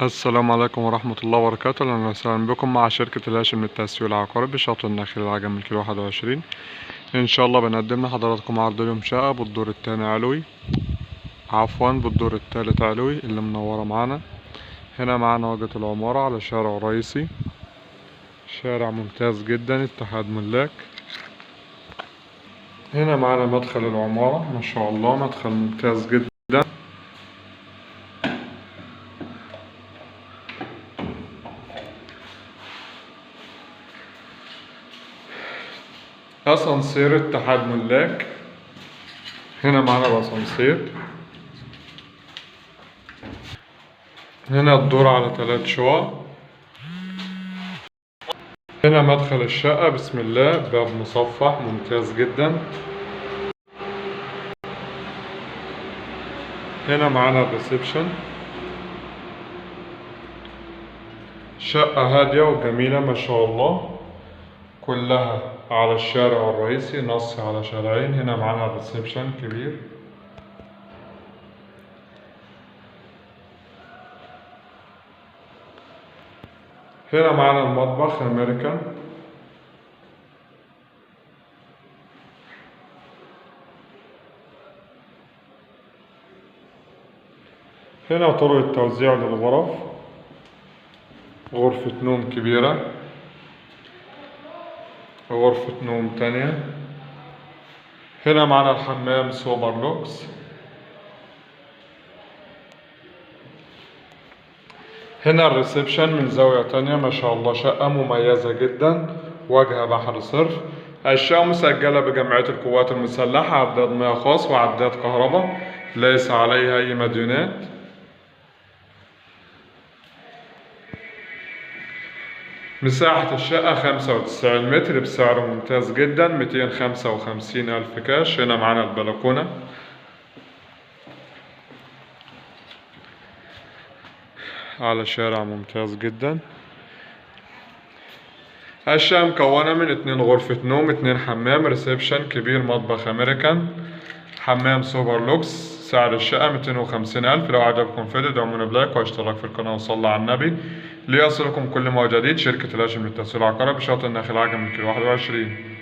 السلام عليكم ورحمة الله وبركاته. أهلا وسهلا بكم مع شركة الهاشم للتسويق العقاري بشاطئ النخيل العجمي الكيلو 21. إن شاء الله بنقدم لحضراتكم عرض اليوم شقة بالدور التاني علوي، بالدور التالت علوي اللي منورة معانا. هنا معانا واجهة العمارة على شارع رئيسي، شارع ممتاز جدا اتحاد ملاك. هنا معانا مدخل العمارة، ما شاء الله مدخل ممتاز جدا. أسانسير اتحاد ملاك. هنا معانا الأسانسير. هنا الدور على 3 شقق. هنا مدخل الشقة، بسم الله، باب مصفح ممتاز جدا. هنا معانا الريسبشن. شقة هادية وجميلة ما شاء الله، كلها على الشارع الرئيسي، نص على شارعين. هنا معانا الريسبشن كبير. هنا معانا المطبخ أمريكان. هنا طرق التوزيع للغرف، غرفة نوم كبيرة، غرفة نوم تانية. هنا معانا الحمام سوبر لوكس. هنا الريسبشن من زاوية تانية، ما شاء الله شقة مميزة جدا، واجهة بحر صرف. الشقة مسجلة بجمعية القوات المسلحة، عداد مياه خاص وعداد كهرباء، ليس عليها أي مديونات. مساحة الشقة 95 متر بسعر ممتاز جدا، 255 ألف كاش. هنا معانا البلكونة على شارع ممتاز جدا. الشقة مكونة من 2 غرفة نوم، 2 حمام، ريسبشن كبير، مطبخ أمريكان، حمام سوبر لوكس. سعر الشقة 250 ألف. لو عجبكم الفيديو دعمونا بلايك واشتراك في القناة وصلوا على النبي ليصلكم كل ما جديد. شركة الهاشم للتسويق العقاري بشاطئ النخيل العجمي الكيلو 21.